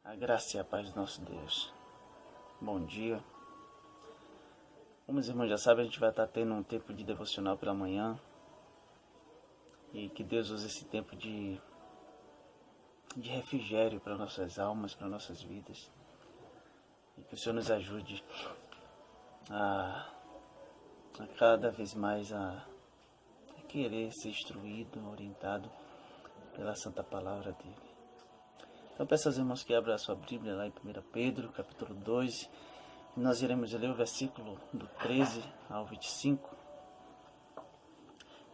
A graça e a paz do nosso Deus. Bom dia. Como os irmãos já sabem, a gente vai estar tendo um tempo de devocional pela manhã. E que Deus use esse tempo de refrigério para nossas almas, para nossas vidas. E que o Senhor nos ajude a cada vez mais a querer ser instruído, orientado pela santa palavra dele. Então peço aos irmãos que abram a sua Bíblia lá em 1 Pedro, capítulo 2. E nós iremos ler o versículo do 13 ao 25,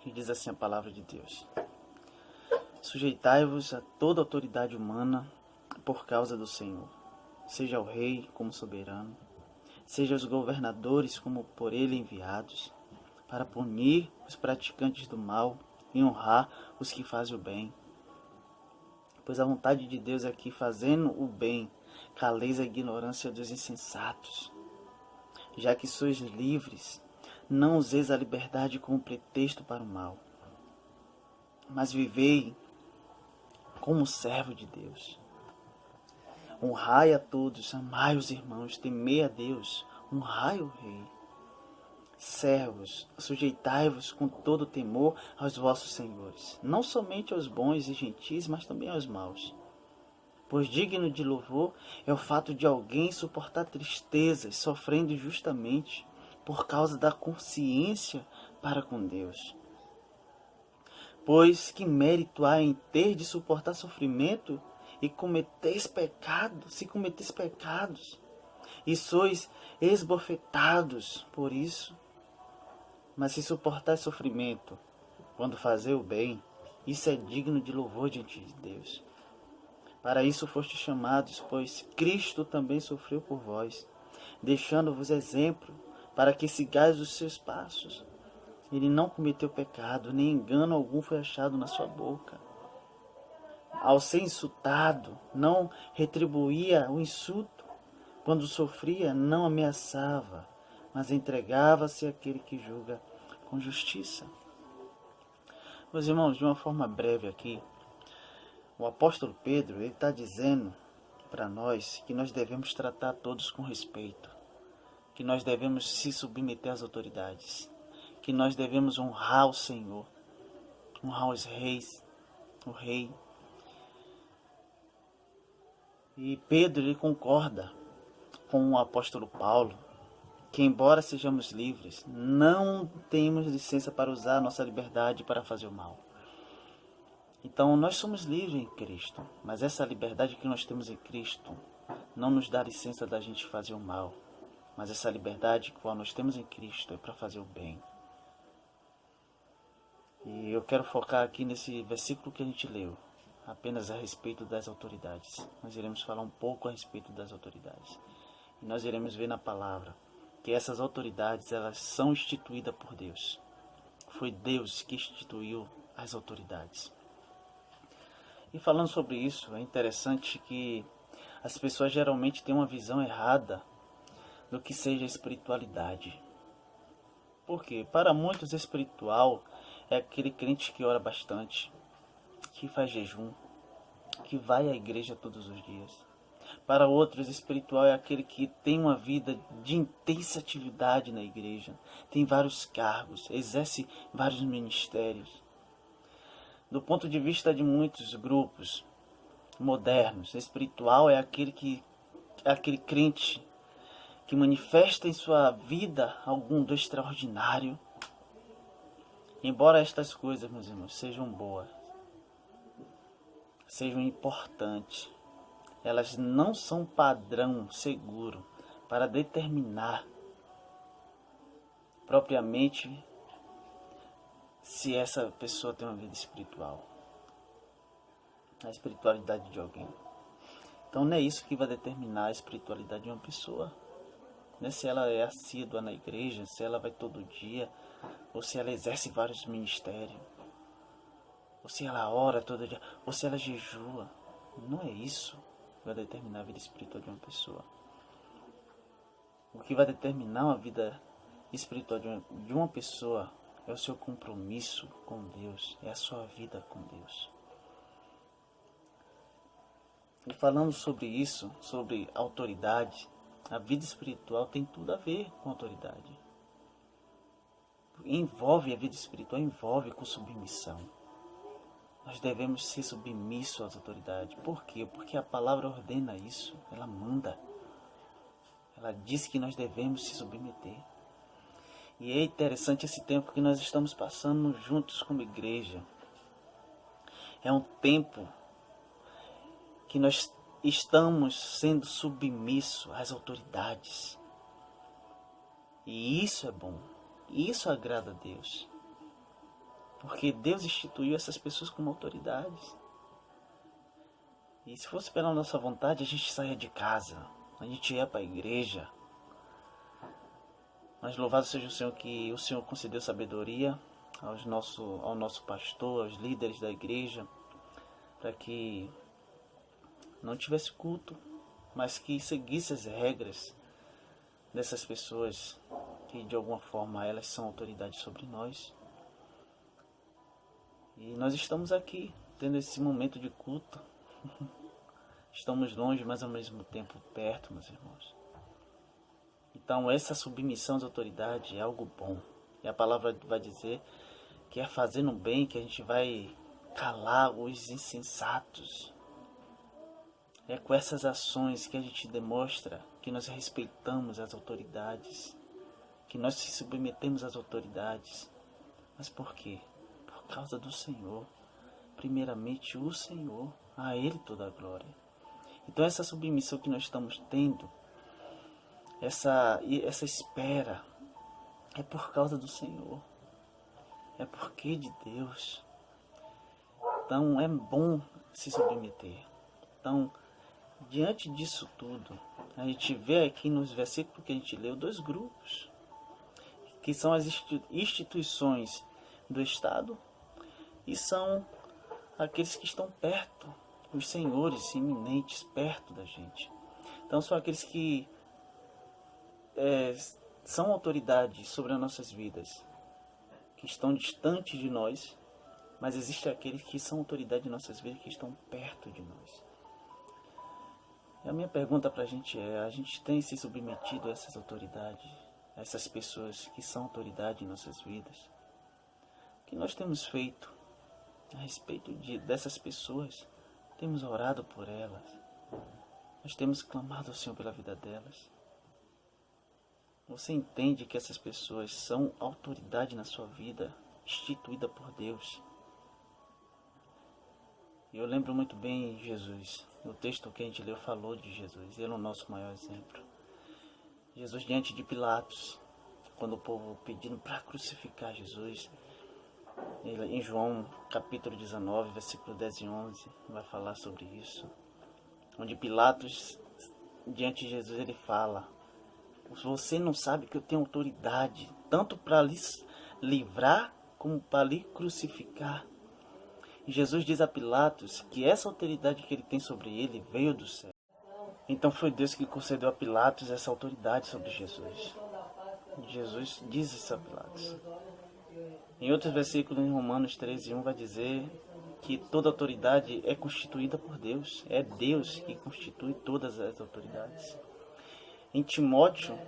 que diz assim a palavra de Deus. Sujeitai-vos a toda autoridade humana por causa do Senhor, seja o rei como soberano, seja os governadores como por ele enviados, para punir os praticantes do mal e honrar os que fazem o bem. Pois a vontade de Deus é que, fazendo o bem, caleis a ignorância dos insensatos. Já que sois livres, não useis a liberdade como pretexto para o mal, mas vivei como servo de Deus. Honrai a todos, amai os irmãos, temei a Deus, honrai o rei. Servos, sujeitai-vos com todo temor aos vossos senhores, não somente aos bons e gentis, mas também aos maus. Pois digno de louvor é o fato de alguém suportar tristezas, sofrendo justamente, por causa da consciência para com Deus. Pois que mérito há em ter de suportar sofrimento e cometeis pecados, e sois esbofetados por isso? Mas se suportar sofrimento, quando fazer o bem, isso é digno de louvor diante de Deus. Para isso fostes chamados, pois Cristo também sofreu por vós, deixando-vos exemplo para que sigais os seus passos. Ele não cometeu pecado, nem engano algum foi achado na sua boca. Ao ser insultado, não retribuía o insulto. Quando sofria, não ameaçava, mas entregava-se àquele que julga com justiça. Meus irmãos, de uma forma breve aqui, o apóstolo Pedro está dizendo para nós que nós devemos tratar todos com respeito, que nós devemos se submeter às autoridades, que nós devemos honrar o Senhor, honrar os reis, o rei. E Pedro ele concorda com o apóstolo Paulo, que embora sejamos livres, não temos licença para usar a nossa liberdade para fazer o mal. Então nós somos livres em Cristo, mas essa liberdade que nós temos em Cristo não nos dá licença da gente fazer o mal. Mas essa liberdade que nós temos em Cristo é para fazer o bem. E eu quero focar aqui nesse versículo que a gente leu, apenas a respeito das autoridades. Nós iremos falar um pouco a respeito das autoridades. E nós iremos ver na palavra que essas autoridades elas são instituídas por Deus. Foi Deus que instituiu as autoridades. E falando sobre isso, é interessante que as pessoas geralmente têm uma visão errada do que seja espiritualidade. Por quê? Para muitos, espiritual é aquele crente que ora bastante, que faz jejum, que vai à igreja todos os dias. Para outros, espiritual é aquele que tem uma vida de intensa atividade na igreja, tem vários cargos, exerce vários ministérios. Do ponto de vista de muitos grupos modernos, espiritual é aquele crente que manifesta em sua vida algum do extraordinário. Embora estas coisas, meus irmãos, sejam boas, sejam importantes, elas não são padrão seguro para determinar propriamente se essa pessoa tem uma vida espiritual, a espiritualidade de alguém. Então não é isso que vai determinar a espiritualidade de uma pessoa. Não é se ela é assídua na igreja, se ela vai todo dia, ou se ela exerce vários ministérios, ou se ela ora todo dia, ou se ela jejua. Não é isso que vai determinar a vida espiritual de uma pessoa. O que vai determinar a vida espiritual de uma pessoa é o seu compromisso com Deus, é a sua vida com Deus. E falando sobre isso, sobre autoridade, a vida espiritual tem tudo a ver com autoridade. Envolve a vida espiritual, envolve com submissão. Nós devemos ser submissos às autoridades. Por quê? Porque a palavra ordena isso, ela manda. Ela diz que nós devemos se submeter. E é interessante esse tempo que nós estamos passando juntos como igreja. É um tempo que nós estamos sendo submissos às autoridades. E isso é bom. Isso agrada a Deus. Porque Deus instituiu essas pessoas como autoridades. E se fosse pela nossa vontade, a gente saia de casa. A gente ia para a igreja. Mas louvado seja o Senhor que o Senhor concedeu sabedoria ao nosso pastor, aos líderes da igreja, para que não tivesse culto, mas que seguisse as regras dessas pessoas que de alguma forma elas são autoridades sobre nós. E nós estamos aqui, tendo esse momento de culto. Estamos longe, mas ao mesmo tempo perto, meus irmãos. Então essa submissão às autoridades é algo bom. E a palavra vai dizer que é fazendo bem que a gente vai calar os insensatos. É com essas ações que a gente demonstra que nós respeitamos as autoridades, que nós se submetemos às autoridades. Mas por quê? Por causa do Senhor. Primeiramente o Senhor, a Ele toda a glória. Então essa submissão que nós estamos tendo, essa espera, é por causa do Senhor. É porque de Deus. Então é bom se submeter. Então, diante disso tudo, a gente vê aqui nos versículos que a gente leu dois grupos, que são as instituições do Estado e são aqueles que estão perto, os senhores iminentes perto da gente. Então são aqueles que são autoridades sobre as nossas vidas, que estão distantes de nós, mas existem aqueles que são autoridade em nossas vidas que estão perto de nós. E a minha pergunta para a gente tem se submetido a essas autoridades, a essas pessoas que são autoridade em nossas vidas? O que nós temos feito a respeito dessas pessoas? Temos orado por elas, nós temos clamado ao Senhor pela vida delas. Você entende que essas pessoas são autoridade na sua vida, instituída por Deus? Eu lembro muito bem Jesus. O texto que a gente leu falou de Jesus. Ele é o nosso maior exemplo. Jesus diante de Pilatos, quando o povo pedindo para crucificar Jesus, ele, em João capítulo 19, versículo 10 e 11, vai falar sobre isso. Onde Pilatos, diante de Jesus, ele fala: você não sabe que eu tenho autoridade, tanto para lhe livrar como para lhe crucificar. E Jesus diz a Pilatos que essa autoridade que ele tem sobre ele veio do céu. Então foi Deus que concedeu a Pilatos essa autoridade sobre Jesus. Jesus diz isso a Pilatos. Em outros versículos, em Romanos 13:1, vai dizer que toda autoridade é constituída por Deus. É Deus que constitui todas as autoridades. Em Timóteo,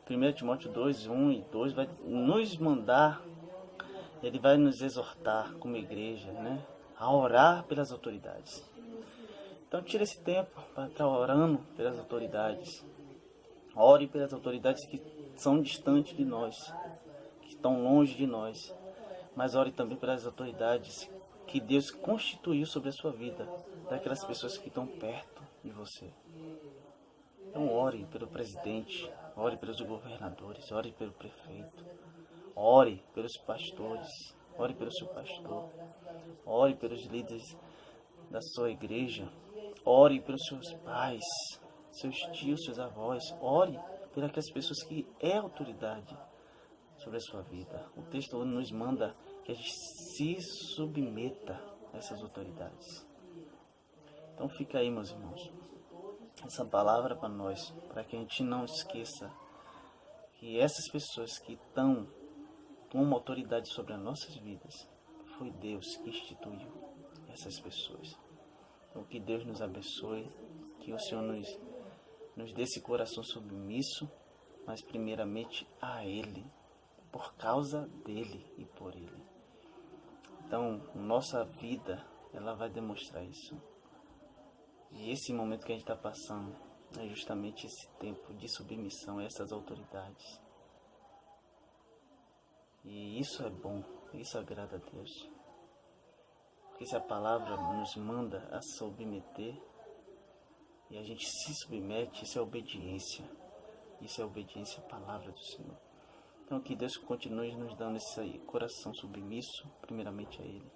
1 Timóteo 2:1 e 2, vai nos mandar, ele vai nos exortar como igreja, né, a orar pelas autoridades. Então tire esse tempo para estar orando pelas autoridades. Ore pelas autoridades que são distantes de nós, que estão longe de nós. Mas ore também pelas autoridades que Deus constituiu sobre a sua vida, daquelas pessoas que estão perto de você. Então ore pelo presidente, ore pelos governadores, ore pelo prefeito, ore pelos pastores, ore pelo seu pastor, ore pelos líderes da sua igreja, ore pelos seus pais, seus tios, seus avós, ore pelas aquelas pessoas que é autoridade sobre a sua vida. O texto nos manda que a gente se submeta a essas autoridades. Então fica aí, meus irmãos, essa palavra para nós, para que a gente não esqueça que essas pessoas que estão com uma autoridade sobre as nossas vidas, foi Deus que instituiu essas pessoas. Então, que Deus nos abençoe, que o Senhor nos dê esse coração submisso, mas primeiramente a Ele, por causa dEle e por Ele. Então, nossa vida, ela vai demonstrar isso. E esse momento que a gente está passando é justamente esse tempo de submissão a essas autoridades. E isso é bom, isso agrada a Deus. Porque se a palavra nos manda a submeter, e a gente se submete, isso é obediência. Isso é obediência à palavra do Senhor. Então que Deus continue nos dando esse coração submisso, primeiramente a Ele,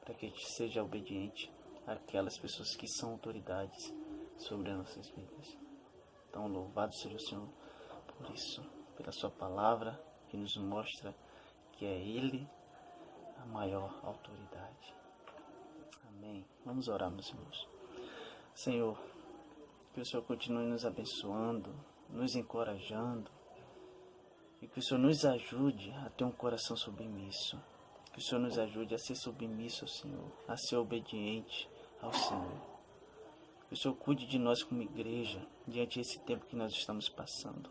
para que a gente seja obediente àquelas pessoas que são autoridades sobre as nossas vidas. Então louvado seja o Senhor por isso, pela sua palavra que nos mostra que é Ele a maior autoridade. Amém. Vamos orar, meus irmãos. Senhor, que o Senhor continue nos abençoando, nos encorajando, e que o Senhor nos ajude a ter um coração submisso. Que o Senhor nos ajude a ser submisso ao Senhor, a ser obediente ao Senhor. Que o Senhor cuide de nós como igreja, diante desse tempo que nós estamos passando.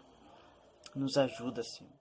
Nos ajuda, Senhor.